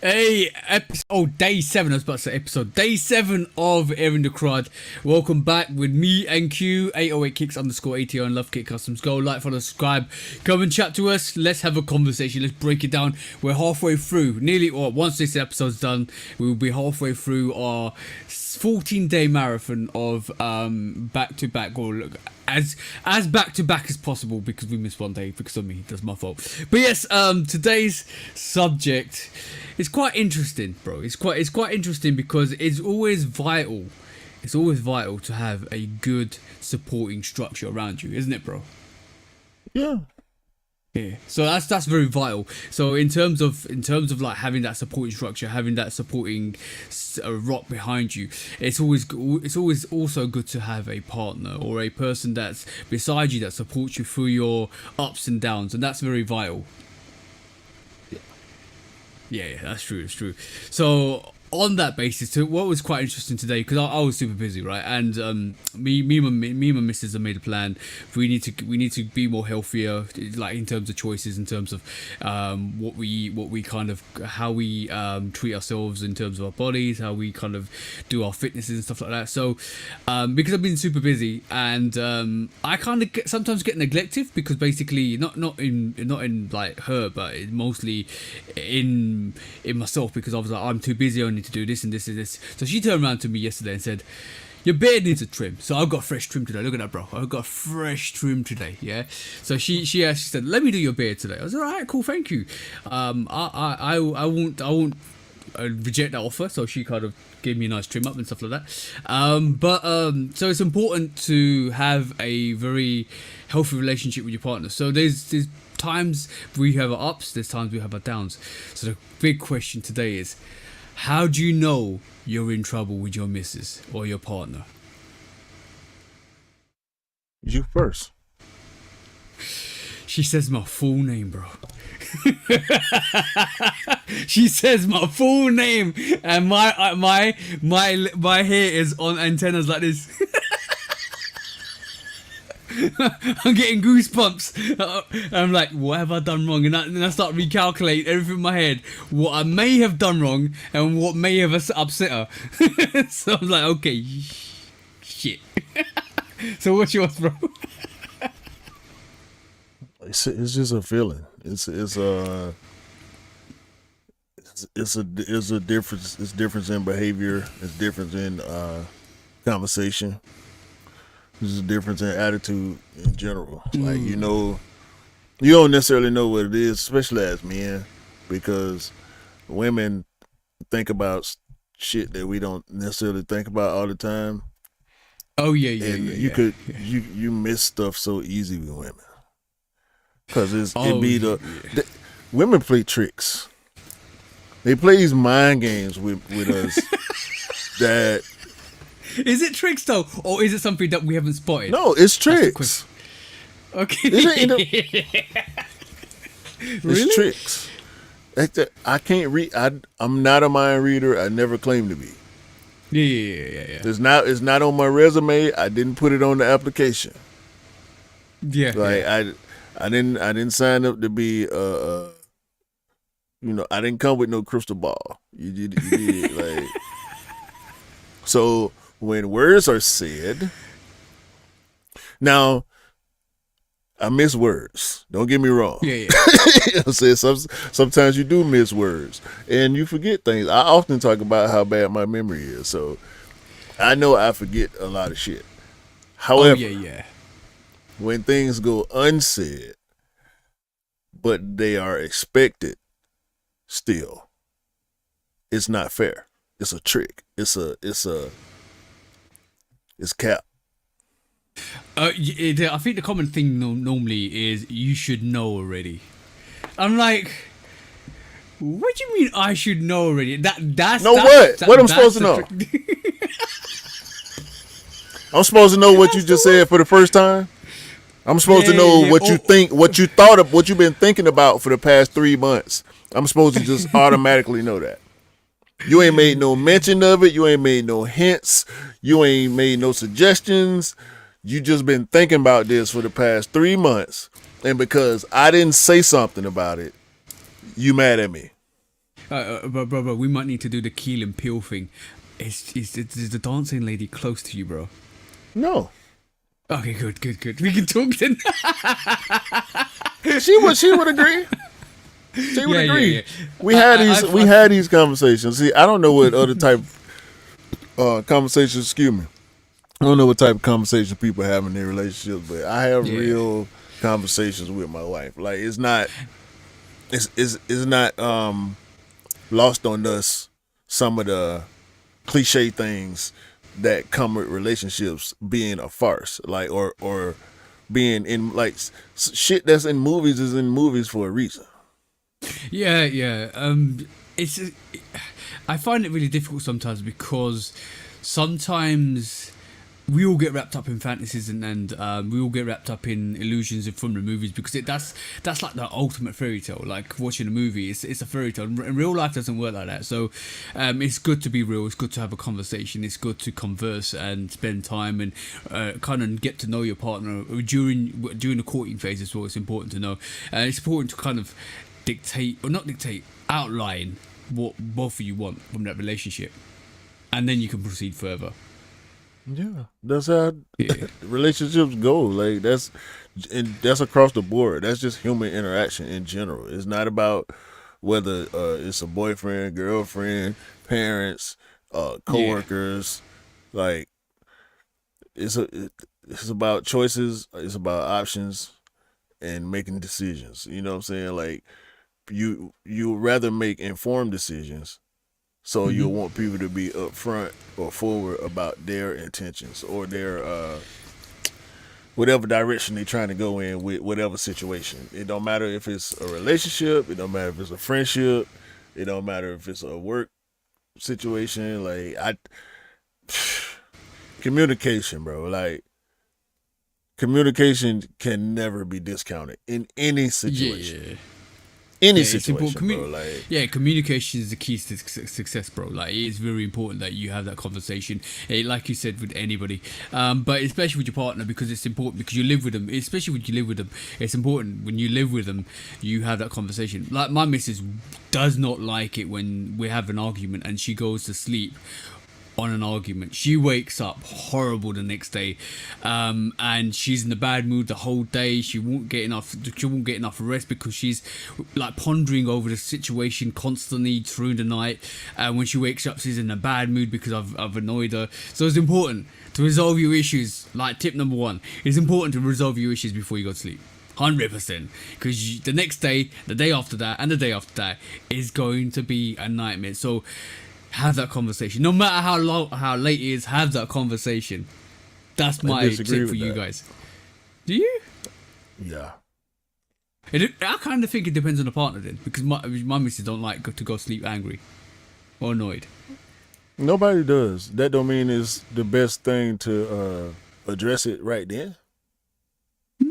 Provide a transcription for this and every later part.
Hey, episode day 7. I was about to say episode day 7 of Airing the Crud. Welcome back with me and Q. 808 kicks underscore ATO and Love Kick Customs. Go like, follow, subscribe. Come and chat to us. Let's have a conversation. Let's break it down. We're halfway through. Nearly, or once this episode's done, we will be halfway through our 14-day marathon of back-to-back, or as back-to-back as possible, because we missed one day because of me. That's my fault. But yes, today's subject is quite interesting, bro. It's quite interesting because it's always vital. It's always vital to have a good supporting structure around you, isn't it, bro? Yeah. Yeah, so that's very vital. So in terms of like having that supporting structure, having that supporting rock behind you, it's always also good to have a partner or a person that's beside you that supports you through your ups and downs, and that's very vital. Yeah, that's true. It's true. So on that basis, so what was quite interesting today, because I was super busy, right? And me and my missus have made a plan. We need to be more healthier, like in terms of choices, in terms of what we eat, how we treat ourselves in terms of our bodies, how we kind of do our fitnesses and stuff like that. So because I've been super busy, and I kind of sometimes get neglective, because basically not in like her, but mostly in myself, because I was like, I'm too busy, I need to do this and this and this. So she turned around to me yesterday and said, your beard needs a trim. So I've got fresh trim today. Look at that, bro. I've got fresh trim today. Yeah. So she said, let me do your beard today. I was like, all right, cool, thank you. I won't reject that offer. So she kind of gave me a nice trim up and stuff like that. So it's important to have a very healthy relationship with your partner. So there's times we have our ups, there's times we have our downs. So the big question today is, how do you know you're in trouble with your missus or your partner? You first. She says my full name, bro. She says my full name, and my hair is on antennas like this. I'm getting goosebumps. I'm like, what have I done wrong? And then I start recalculating everything in my head, what I may have done wrong and what may have upset her. So I'm like, okay, shit. So what's yours, bro? It's just a feeling. It's a difference. It's difference in behavior. It's difference in conversation. There's a difference in attitude in general. Like, you don't necessarily know what it is, especially as men, because women think about shit that we don't necessarily think about all the time. Oh yeah. And you miss stuff so easy with women, because women play tricks. They play these mind games with us that. Is it tricks though, or is it something that we haven't spotted? No, it's tricks. Okay. It's Really? tricks. I can't read. I'm not a mind reader. I never claimed to be. Yeah. It's not on my resume. I didn't put it on the application. Yeah. Like I didn't sign up to be I didn't come with no crystal ball. You did like. So when words are said, now I miss words. Don't get me wrong. Yeah. You know what I'm saying? Sometimes you do miss words and you forget things. I often talk about how bad my memory is, so I know I forget a lot of shit. However, when things go unsaid, but they are expected, still, it's not fair. It's a trick. It's cap. I think the common thing normally is you should know already. I'm like, what do you mean I should know already? What I'm supposed to know? I'm supposed to know what you just said for the first time. I'm supposed to know what you think, what you thought of, what you've been thinking about for the past 3 months. I'm supposed to just automatically know that. You ain't made no mention of it. You ain't made no hints. You ain't made no suggestions. You just been thinking about this for the past 3 months. And because I didn't say something about it, you mad at me. bro, we might need to do the Keel and Peel thing. Is the dancing lady close to you, bro? No. Okay, good. We can talk then. She would agree. She would agree. Yeah. We had these conversations. See, I don't know what other type conversations. Excuse me. I don't know what type of conversations people have in their relationships, but I have real conversations with my wife. Like it's not lost on us some of the cliche things that come with relationships being a farce, like or being in like shit that's in movies is in movies for a reason. Yeah. It's I find it really difficult sometimes because sometimes we all get wrapped up in fantasies and we all get wrapped up in illusions from the movies because that's like the ultimate fairy tale. Like watching a movie, it's a fairy tale. And real life doesn't work like that. So it's good to be real. It's good to have a conversation. It's good to converse and spend time and kind of get to know your partner during the courting phase as well. It's important to know. It's important to kind of outline what both of you want from that relationship, and then you can proceed further. Yeah, that's how relationships go. Like that's across the board. That's just human interaction in general. It's not about whether it's a boyfriend, girlfriend, parents, coworkers. Like it's about choices. It's about options and making decisions. You know what I'm saying? Like you rather make informed decisions. So you want people to be upfront or forward about their intentions or their whatever direction they're trying to go in with whatever situation. It don't matter if it's a relationship. It don't matter if it's a friendship. It don't matter if it's a work situation. Like communication, bro. Like communication can never be discounted in any situation. Yeah. Any situation, bro. Like, communication is the key to success, bro. Like, it is very important that you have that conversation, like you said, with anybody, but especially with your partner because it's important because you live with them. Especially when you live with them, it's important when you live with them, you have that conversation. Like my missus does not like it when we have an argument and she goes to sleep on an argument. She wakes up horrible the next day, and she's in a bad mood the whole day. She won't get enough rest because she's like pondering over the situation constantly through the night. And when she wakes up, she's in a bad mood because I've annoyed her. So it's important to resolve your issues. Like tip number 1, it's important to resolve your issues before you go to sleep. 100%, because the next day, the day after that, and the day after that is going to be a nightmare. So have that conversation. No matter how late it is, have that conversation. That's my tip for you guys. Do you? Yeah. I kind of think it depends on the partner then, because my missus don't like to go sleep angry or annoyed. Nobody does. That don't mean it's the best thing to address it right then.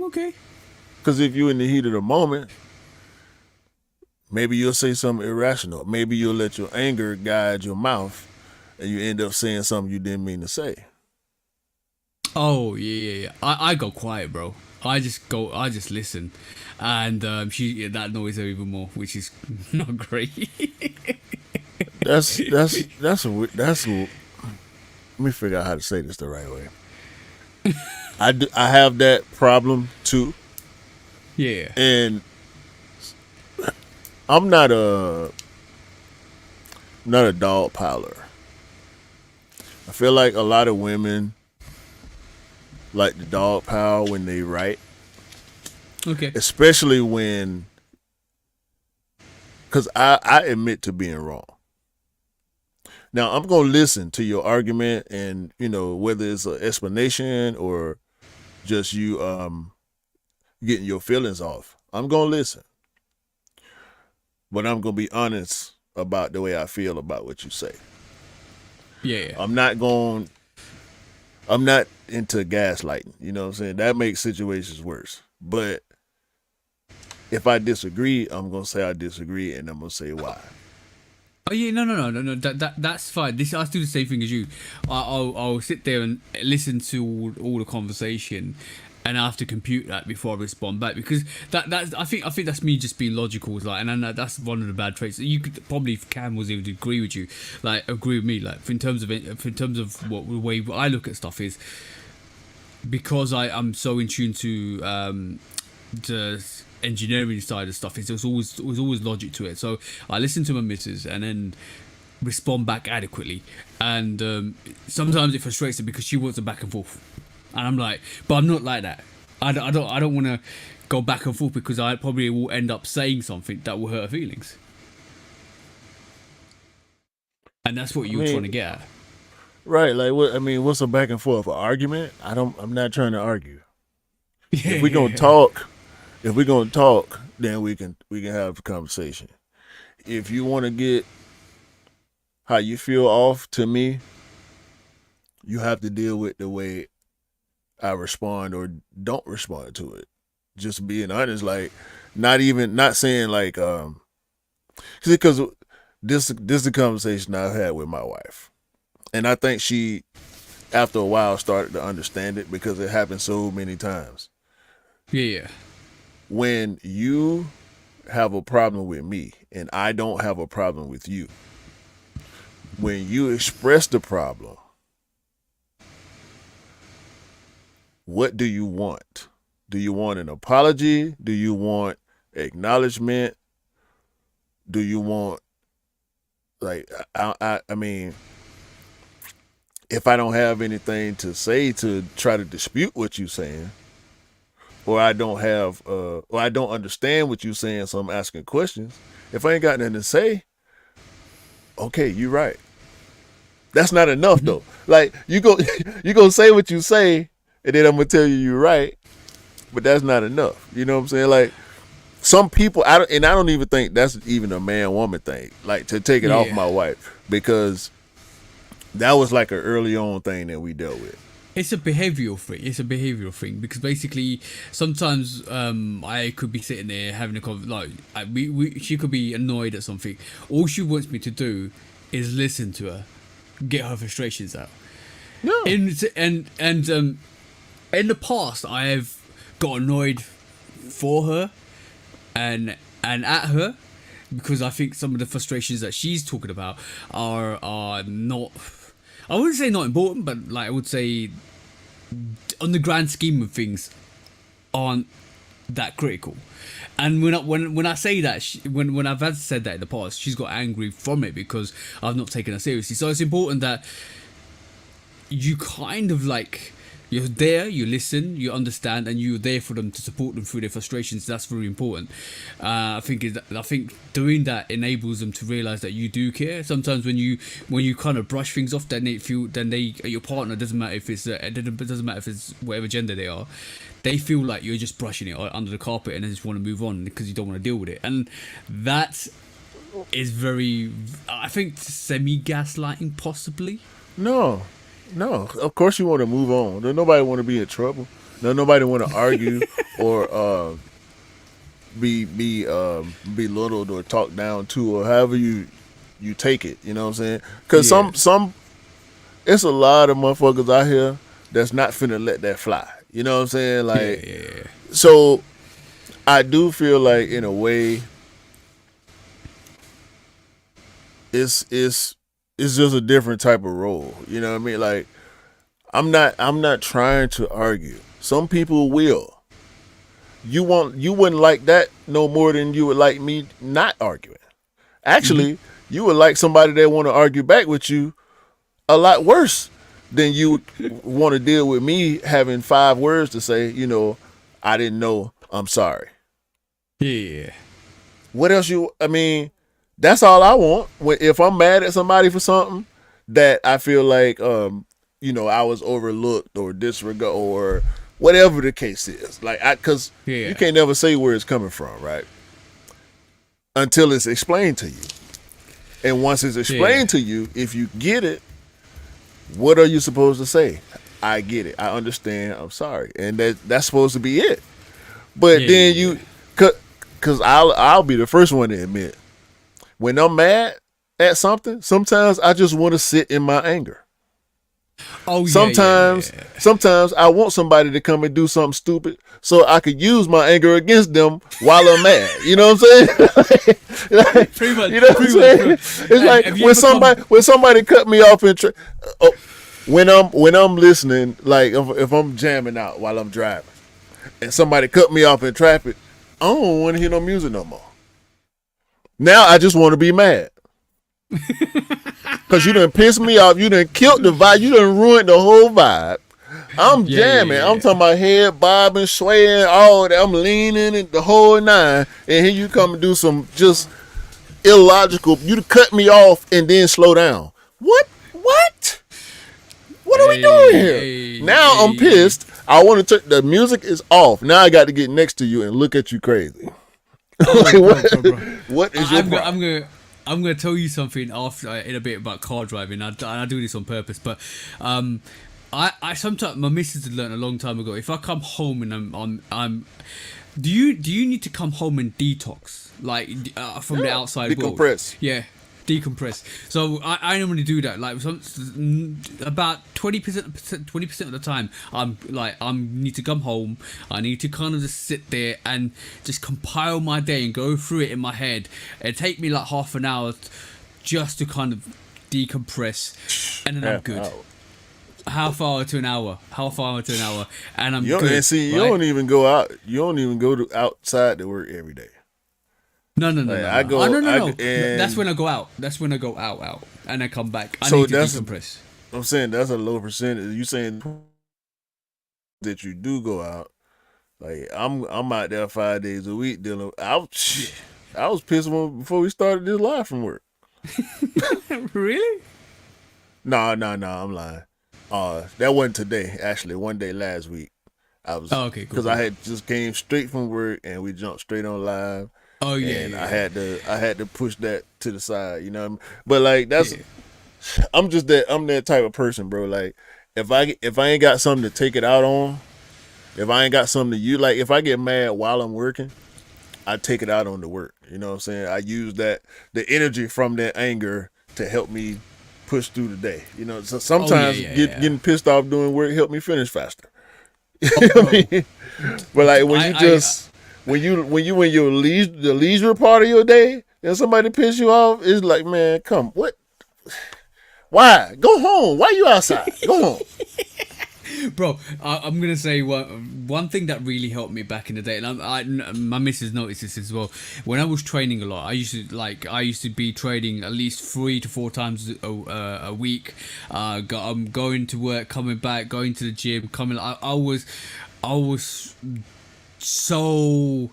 Okay. Because if you're in the heat of the moment, maybe you'll say something irrational. Maybe you'll let your anger guide your mouth and you end up saying something you didn't mean to say. Oh, yeah. I go quiet, bro. I just listen. And she that annoys her even more, which is not great. That's let me figure out how to say this the right way. I have that problem too. Yeah. And I'm not a dog piler. I feel like a lot of women like the dog pile when they write. Okay. Especially when, because I admit to being wrong. Now I'm gonna listen to your argument, and whether it's an explanation or just you getting your feelings off. I'm gonna listen. But I'm going to be honest about the way I feel about what you say. Yeah. I'm not into gaslighting. You know what I'm saying? That makes situations worse. But if I disagree, I'm going to say I disagree, and I'm going to say why. Oh yeah, no. That's fine. I do the same thing as you. I'll sit there and listen to all the conversation, and I have to compute that before I respond back, because that's I think that's me just being logical, like, and that's one of the bad traits. You could probably, if Cam was able to agree with you, like agree with me, like in terms of what the way I look at stuff is, because I'm so in tune to the engineering side of stuff, there's always logic to it. So I listen to my missus and then respond back adequately, and sometimes it frustrates her because she wants a back and forth, and I'm like, but I'm not like that. I don't want to go back and forth, because I probably will end up saying something that will hurt her feelings, and that's what you were trying to get at. Right, like what I mean, what's a back and forth? An argument? I'm not trying to argue. Yeah, if we're gonna talk, then we can have a conversation. If you want to get how you feel off to me, you have to deal with the way I respond or don't respond to it. Just being honest, like not saying like because this is a conversation I've had with my wife, and I think she, after a while, started to understand it because it happened so many times. Yeah. When you have a problem with me and I don't have a problem with you, when you express the problem, what do you want? Do you want an apology? Do you want acknowledgement? Do you want, like, I mean, if I don't have anything to say to try to dispute what you're saying, or I don't understand what you're saying, so I'm asking questions. If I ain't got nothing to say, okay, you're right. That's not enough though. Like you gonna say what you say, and then I'm gonna tell you're right, but that's not enough. You know what I'm saying? Like some people, I don't even think that's even a man-woman thing. Like to take it off my wife, because that was like an early on thing that we dealt with. It's a behavioural thing. Because basically, sometimes I could be sitting there having a conversation. Like she could be annoyed at something. All she wants me to do is listen to her, get her frustrations out. No. And in the past, I have got annoyed for her and at her, because I think some of the frustrations that she's talking about are not, I wouldn't say not important, but like I would say on the grand scheme of things aren't that critical. And when I say that, when I've had said that in the past, she's got angry from it because I've not taken her seriously. So it's important that you kind of like, you're there, you listen, you understand, and you're there for them to support them through their frustrations. That's very important. I think doing that enables them to realize that you do care. Sometimes when you kind of brush things off, then your partner, doesn't matter if it's whatever gender they are, they feel like you're just brushing it under the carpet and they just want to move on because you don't want to deal with it. And that is very, I think, semi-gaslighting possibly. No, of course you want to move on. There's nobody want to be in trouble. Nobody want to argue or be belittled or talked down to, or however you take it. You know what I'm saying? Because some it's a lot of motherfuckers out here that's not finna let that fly. You know what I'm saying? Like, yeah. So I do feel like in a way it's just a different type of role. You know what I mean? Like, I'm not trying to argue. Some people will. You wouldn't like that no more than you would like me not arguing. Actually, you would like somebody that want to argue back with you a lot worse than you want to deal with me having 5 words to say, I didn't know, I'm sorry. Yeah. What else I mean, that's all I want. If I'm mad at somebody for something that I feel like, I was overlooked or disregarded or whatever the case is. Like, because you can't never say where it's coming from, right? Until it's explained to you. And once it's explained to you, if you get it, what are you supposed to say? I get it. I understand. I'm sorry. And that's supposed to be it. But then because I'll be the first one to admit, when I'm mad at something, sometimes I just want to sit in my anger. Oh yeah, Sometimes, yeah. sometimes I want somebody to come and do something stupid so I could use my anger against them while I'm mad. You know what I'm saying? Like, Pretty much, you know what I'm pretty saying? much. Bro. It's like Have you ever when somebody cut me off in when I'm listening, like if I'm jamming out while I'm driving, and somebody cut me off in traffic, I don't want to hear no music no more. Now I just want to be mad. Cause you done pissed me off, you done killed the vibe, you done ruined the whole vibe. I'm jamming, I'm talking about head bobbing, swaying, all that. I'm leaning and the whole nine, and here you come and do some just illogical. You cut me off and then slow down. What? What are we doing here? Now I'm pissed. I want to turn the music is off. Now I got to get next to you and look at you crazy. Like, bro. What is your problem? I'm gonna tell you something after in a bit about car driving. I do this on purpose, but I sometimes my missus had learned a long time ago. If I come home and I'm do you need to come home and detox like from the outside decompress. world? Yeah, decompress. So I normally do that. Like about 20% of the time, I need to come home. I need to kind of just sit there and just compile my day and go through it in my head. It take me like half an hour just to kind of decompress, and then I'm good. Half hour to an hour, and I'm good. And see, you don't even go out. You don't even go outside to work every day. No. I go. No. That's when I go out. And I come back. I need to decompress. I'm saying that's a low percentage. You saying that you do go out? Like I'm out there 5 days a week dealing. I was pissed before we started this live from work. Really? No, I'm lying. That wasn't today. Actually, one day last week. I was okay, because I had just came straight from work and we jumped straight on live. Oh yeah, and I had to push that to the side, you know what I mean? But like that's I'm that type of person, bro. Like if I ain't got something to take it out on, if I ain't got something to use, like if I get mad while I'm working, I take it out on the work. You know what I'm saying? I use the energy from that anger to help me push through the day. You know, so sometimes getting pissed off doing work help me finish faster. You know what I mean? But like when you in your the leisure part of your day and somebody piss you off, it's like, man, what? Why? Go home. Why you outside? Go home. Bro, I'm gonna say one thing that really helped me back in the day, and my missus noticed this as well. When I was training a lot, I used to be training at least 3 to 4 times a week. I'm going to work, coming back, going to the gym, coming. I was so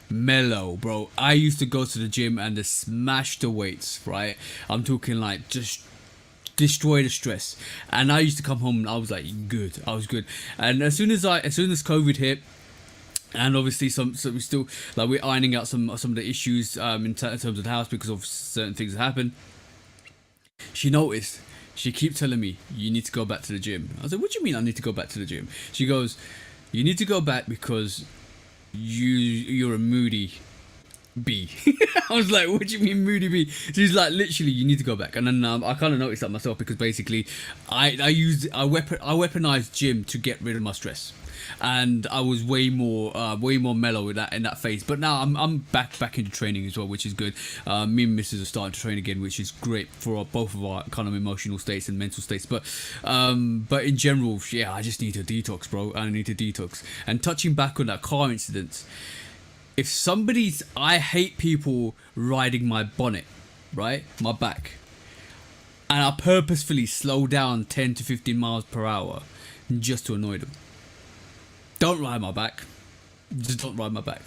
mellow, bro. I used to go to the gym and just smash the weights. Right, I'm talking like just destroy the stress. And I used to come home and I was like good. I was good. And as soon as COVID hit, and obviously we still like we're ironing out some of the issues in terms of the house because of certain things that happened. She noticed. She keeps telling me, you need to go back to the gym. I was like, what do you mean I need to go back to the gym? She goes, you need to go back because you're a moody B. I was like, what do you mean moody B? She's like, literally, you need to go back. And then I kind of noticed that myself because basically I weaponized gym to get rid of my stress, and I was way more mellow with that in that phase. But now I'm back into training as well, which is good. Me and Mrs. are starting to train again, which is great for both of our kind of emotional states and mental states. But in general, yeah, I just need to detox, bro. I need to detox. And touching back on that car incident, if I hate people riding my bonnet, right? My back. And I purposefully slow down 10 to 15 miles per hour just to annoy them. Don't ride my back. Just don't ride my back.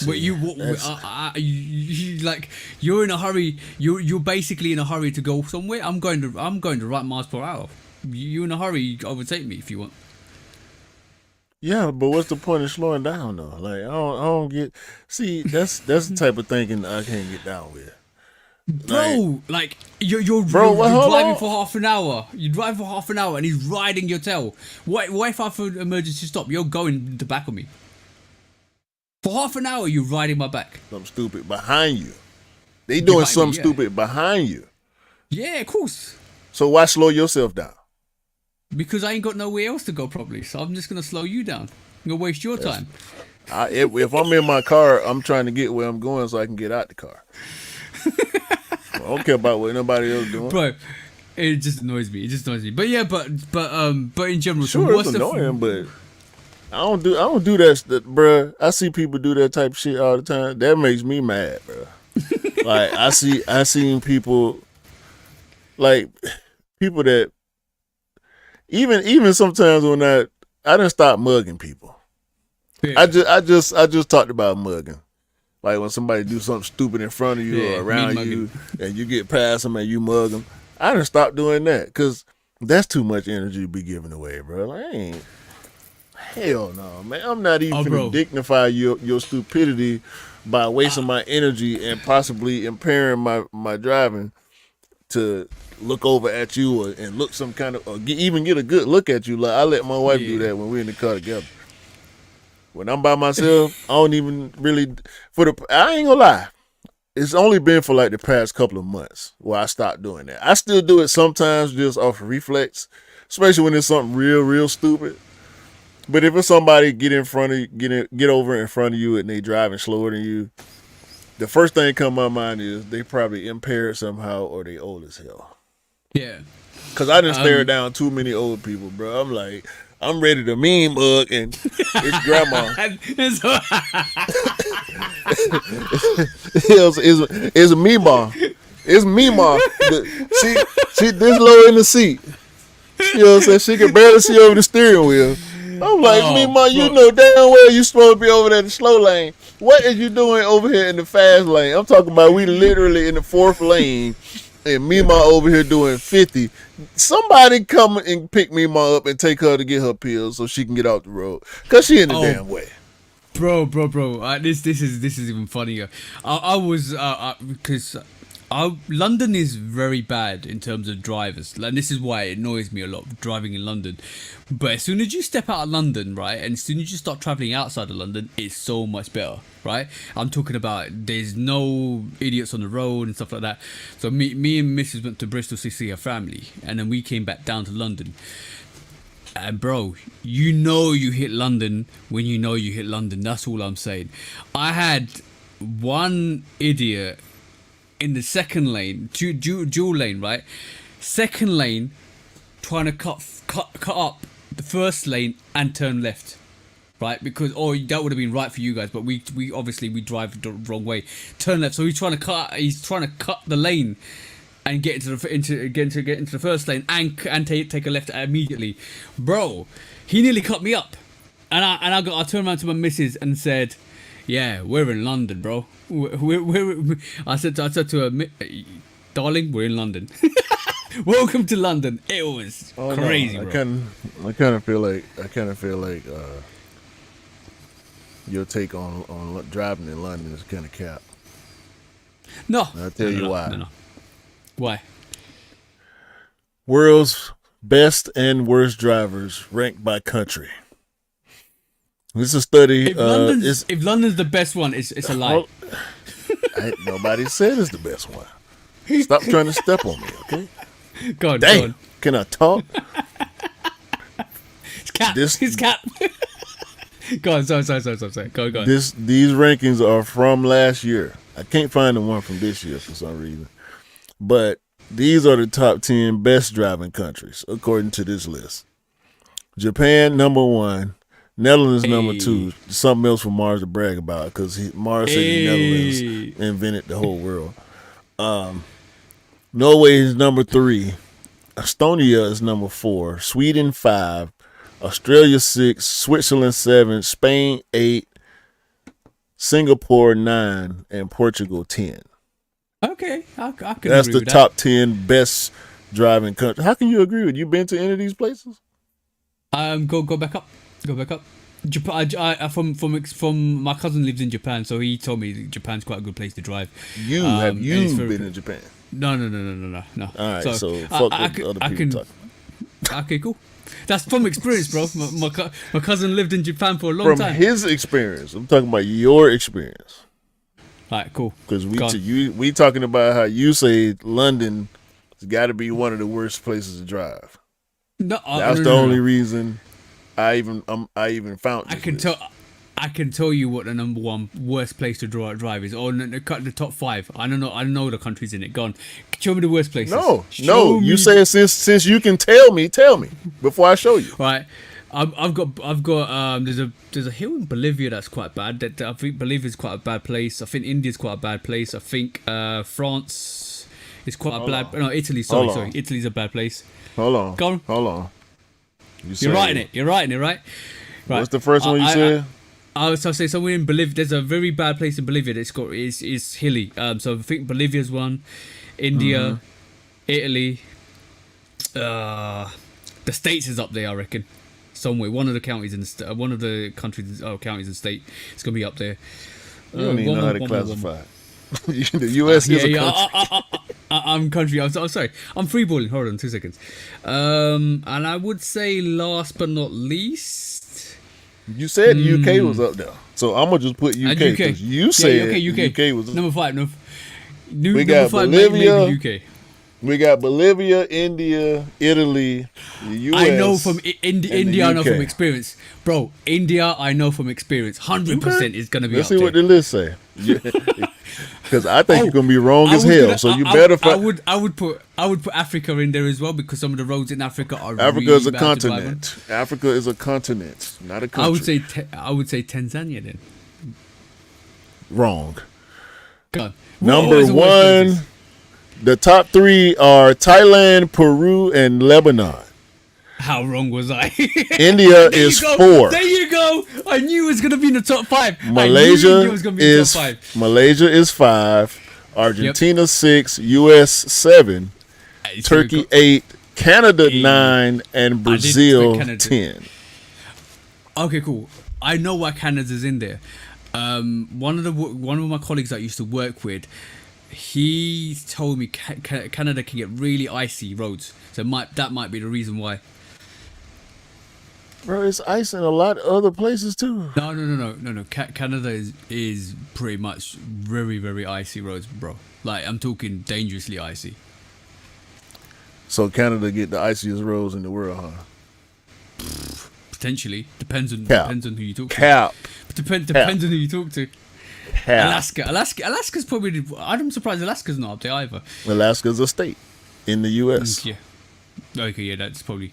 But you like you're in a hurry. You're basically in a hurry to go somewhere. I'm going to right miles per hour. You in a hurry? Overtake me if you want. Yeah, but what's the point of slowing down though? Like I don't get. See, that's the type of thinking I can't get down with. Bro, like you're driving for half an hour. You drive for half an hour and he's riding your tail. What if I for an emergency stop? You're going to back of me. For half an hour, you're riding my back. Something stupid behind you. They doing something stupid behind you. Yeah, of course. So why slow yourself down? Because I ain't got nowhere else to go probably. So I'm just gonna slow you down. I'm gonna waste your time. If I'm in my car, I'm trying to get where I'm going so I can get out the car. I don't care about what nobody else doing. Bro, it just annoys me. But yeah, but in general, sure, so what's it's annoying, but I don't do that, bruh. I see people do that type of shit all the time. That makes me mad, bro. Like I seen people, like people that even sometimes when I done stop mugging people. Yeah. I just talked about mugging. Like when somebody do something stupid in front of you or around you, and you get past them and you mug them. I done stopped doing that because that's too much energy to be giving away, bro. Like, hell no, man. I'm not even gonna dignify your stupidity by wasting my energy and possibly impairing my driving to look over at you and look some kind of, or even get a good look at you. Like I let my wife do that when we're in the car together. When I'm by myself, I don't even really I ain't gonna lie. It's only been for like the past couple of months where I stopped doing that. I still do it sometimes just off reflex, especially when it's something real stupid. But if it's somebody get over in front of you and they driving slower than you, the first thing that come to my mind is they probably impaired somehow or they old as hell. Yeah. Cause I didn't stare down too many old people, bro. I'm like, I'm ready to mean mug and it's grandma. It's me ma. It's me ma. She this low in the seat. You know what I'm saying? She can barely see over the steering wheel. I'm like, me ma, you know damn well you supposed to be over there in the slow lane. What is you doing over here in the fast lane? I'm talking about we literally in the 4th lane and Mima over here doing 50. Somebody come and pick Mima up and take her to get her pills so she can get off the road. Cause she in the damn way. Bro. This is even funnier. I was because London is very bad in terms of drivers, and this is why it annoys me a lot driving in London. But as soon as you step out of London, right, and as soon as you start traveling outside of London, it's so much better, right? I'm talking about there's no idiots on the road and stuff like that. So me and Mrs. went to Bristol to see her family, and then we came back down to London. And bro, you know you hit London when you know you hit London. That's all I'm saying. I had one idiot in the second lane, dual lane, right? Second lane, trying to cut up the first lane and turn left, right? Because that would have been right for you guys, but we obviously we drive the wrong way. Turn left, so he's trying to cut the lane and get into the first lane and take a left immediately, bro. He nearly cut me up, and I turned around to my missus and said, "Yeah, we're in London, bro. I said to her, darling, we're in London. Welcome to London." It was crazy, no. bro. I kind of feel like your take on driving in London is kind of cap. No, I'll tell you why. No. Why? World's best and worst drivers ranked by country. This is a study. If London's the best one, it's a lie. Nobody said it's the best one. Stop trying to step on me, okay? Go on. Can I talk? It's cap. Go on, sorry. Go on. These rankings are from last year. I can't find the one from this year for some reason. But these are the top 10 best driving countries, according to this list. Japan, number 1. Netherlands, number 2. Something else for Mars to brag about, because Mars said the Netherlands invented the whole world. Norway is number 3. Estonia is number 4. Sweden, 5. Australia, 6. Switzerland, 7. Spain, 8. Singapore, 9. And Portugal, 10. Okay, I can That's agree the top 10 best driving countries. How can you agree with? You been to any of these places? Go back up. Japan. From my cousin lives in Japan, so he told me Japan's quite a good place to drive. Have you been in Japan? No. All right, so fuck what other people talking about. Okay, cool. That's from experience, bro. My cousin lived in Japan for a long time. From his experience, I'm talking about your experience. All right, cool. Because we talking about how you say London It's got to be one of the worst places to drive. No, That's the only reason I even found. I can tell you what the number one worst place to drive is. Oh, the top 5. I don't know the countries in it. Go on, show me the worst places. No. You say since you can tell me before I show you. Right. I've got there's a hill in Bolivia that's quite bad. That I think Bolivia is quite a bad place. I think India's quite a bad place. I think France is quite a bad. No, Italy. Sorry. Italy's a bad place. Hold on. Go on. Hold on. You're writing it, right? Right. What's the first one you said? I'll say somewhere in Bolivia. There's a very bad place in Bolivia that's got is hilly. So I think Bolivia's one, India, Italy, the States is up there. I reckon somewhere. One of the counties in one of the countries counties and state. It's gonna be up there. You don't even know how to classify. The U.S. is a country. I'm country. I'm sorry. I'm freeballing. Hold on, 2 seconds. And I would say last but not least. You said the UK was up there, so I'm gonna just put UK because you said UK was number 5. We got Bolivia, UK. We got Bolivia, India, Italy, the US. I know from India. I know from experience, bro. India, I know from experience. 100% is gonna be. Let's see what the list say. Because I think you're gonna be wrong as hell. So you better. I would put Africa in there as well because some of the roads in Africa are. Africa really is a continent. Africa is a continent, not a country. I would say Tanzania then. Wrong. God. Number 1. The top 3 are Thailand, Peru, and Lebanon. How wrong was I? India is 4. There you go. I knew it was going to be in the top 5. Malaysia is 5. Argentina 6. US 7. Turkey 8. Canada 9. And Brazil 10. Okay, cool. I know why Canada's in there. One of my colleagues that I used to work with, he told me Canada can get really icy roads, so that might be the reason why. Bro, it's ice in a lot of other places too. No. Canada is pretty much very, very icy roads, bro. Like I'm talking dangerously icy. So Canada get the iciest roads in the world, huh? Potentially depends on who you talk to. Depends on who you talk to. Alaska's probably. I'm surprised Alaska's not up there either. Alaska's a state in the U.S. Yeah. Okay, yeah, that's probably.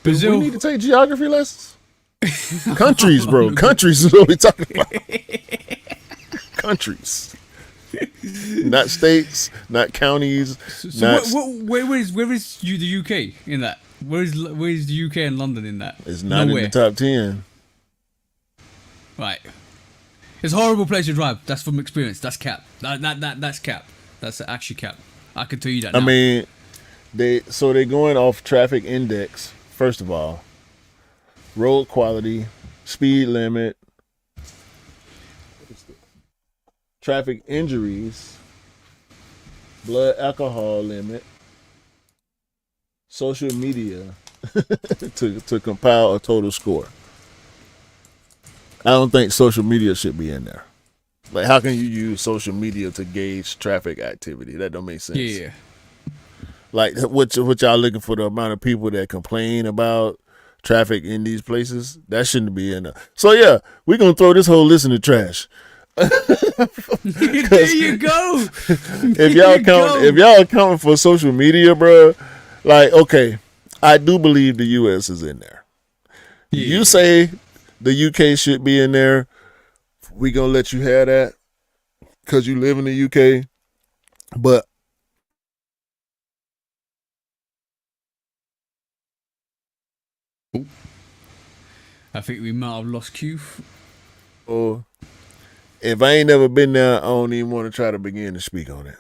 Brazil. We need to take geography lessons. Countries, bro. Countries is what we talking about. Countries, not states, not counties. Where is the UK in that? Where is the UK and London in that? It's not in the top 10. Right. It's a horrible place to drive. That's from experience. That's cap. That's cap. That's actually cap. I can tell you that now. I mean, they're going off traffic index, first of all. Road quality, speed limit, traffic injuries, blood alcohol limit, social media to compile a total score. I don't think social media should be in there. Like, how can you use social media to gauge traffic activity? That don't make sense. Yeah. Like, what y'all looking for, the amount of people that complain about traffic in these places? That shouldn't be in there. So, yeah, we're going to throw this whole list in the trash. There you go. If y'all accounting for social media, bro, like, okay, I do believe the U.S. is in there. Yeah. You say the UK should be in there. We gonna let you have that because you live in the UK. But I think we might have lost Q. Or if I ain't never been there, I don't even want to try to begin to speak on it.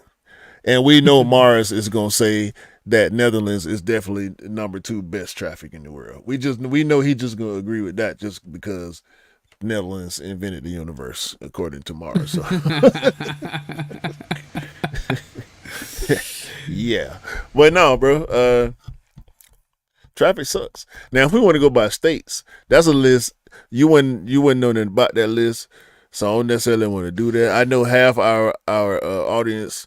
And we know Morris is gonna say that Netherlands is definitely number 2 best traffic in the world. We know he just gonna agree with that just because Netherlands invented the universe, according to Morris. So. Yeah, but no, bro. Traffic sucks. Now, if we want to go by states, that's a list. You wouldn't know nothing about that list, so I don't necessarily want to do that. I know half our audience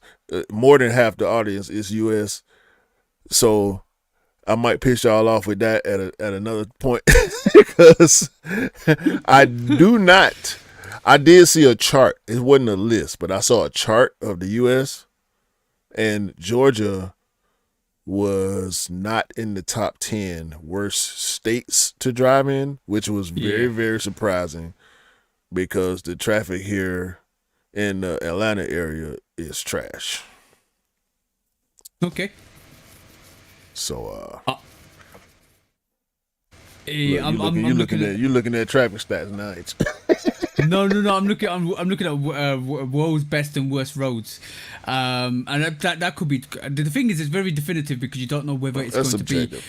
more than half the audience is U.S. So I might piss y'all off with that at another point because I do not. I did see a chart. It wasn't a list, but I saw a chart of the U.S. and Georgia was not in the top 10 worst states to drive in, which was very, very surprising because the traffic here in the Atlanta area is trash. Okay. So, hey, look, you're looking at traffic stats now. No. I'm looking at world's best and worst roads, and that could be. The thing is, it's very definitive because you don't know whether it's going subjective. to be.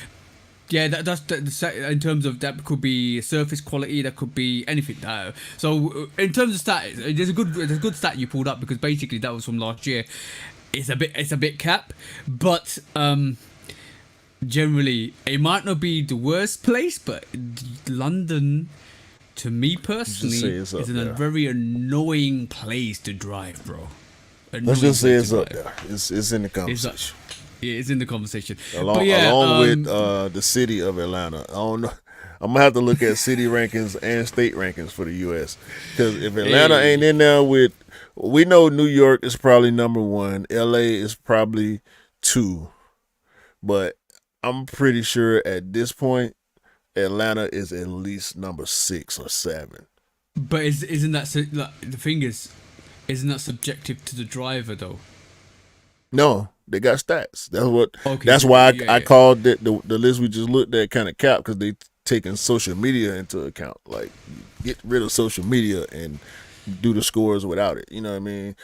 Yeah, that's in terms of that could be surface quality. That could be anything. So in terms of stats, there's a good stat you pulled up because basically that was from last year. It's a bit cap, but generally it might not be the worst place, but London, to me personally, is a very annoying place to drive, bro. Let's just say it's up there. It's in the conversation. It's in the conversation. Along with the city of Atlanta. I don't know. I'm gonna have to look at city rankings and state rankings for the U.S. Because if Atlanta ain't in there we know New York is probably number 1. L.A. is probably 2. But I'm pretty sure at this point, Atlanta is at least number 6 or 7. But isn't that the thing is, isn't that subjective to the driver though? No, they got stats. That's what. Okay, that's why I called the list we just looked at kind of cap because they taking social media into account. Like, get rid of social media and do the scores without it. You know what I mean?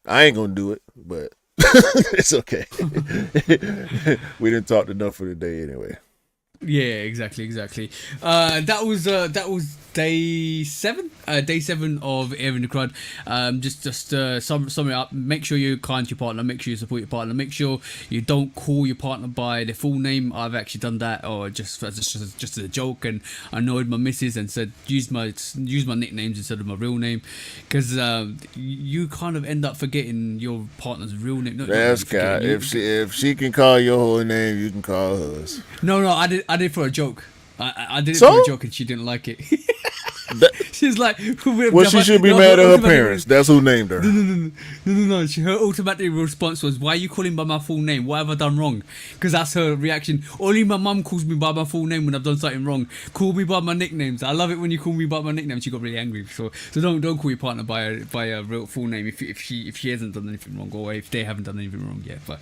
I ain't gonna do it, but it's okay. We didn't talk enough for the day anyway. Yeah, exactly. That was day 7 of Airing the Crud. Just sum it up. Make sure you're kind to your partner. Make sure you support your partner. Make sure you don't call your partner by their full name. I've actually done that, or just as a joke, and annoyed my missus and said use my nicknames instead of my real name, because you kind of end up forgetting your partner's real name. That's God. If she can call your whole name, you can call hers. No, I did for a joke. I did it for a joke and she didn't like it. She's like, well, she should be mad at her parents. That's who named her. No. Her automatic response was, "Why are you calling by my full name? What have I done wrong?" Because that's her reaction. Only my mum calls me by my full name when I've done something wrong. Call me by my nicknames. I love it when you call me by my nickname. She got really angry. So don't call your partner by a real full name if she hasn't done anything wrong, or if they haven't done anything wrong yet. But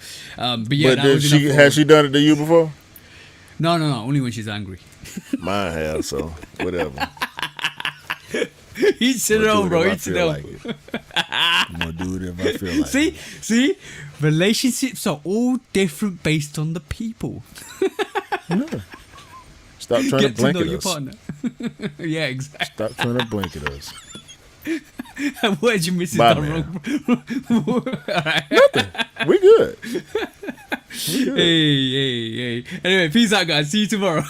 yeah. But has she done it to you before? No. Only when she's angry. Mine has, so whatever. He's sitting on, bro. He's sitting on. I'm gonna do it if I feel like it. See, relationships are all different based on the people. No. Stop trying to blanket your us. Partner. Yeah, exactly. Stop trying to blanket us. What did you miss? Done wrong? Right. Nothing. We good. Hey. Anyway, peace out, guys. See you tomorrow.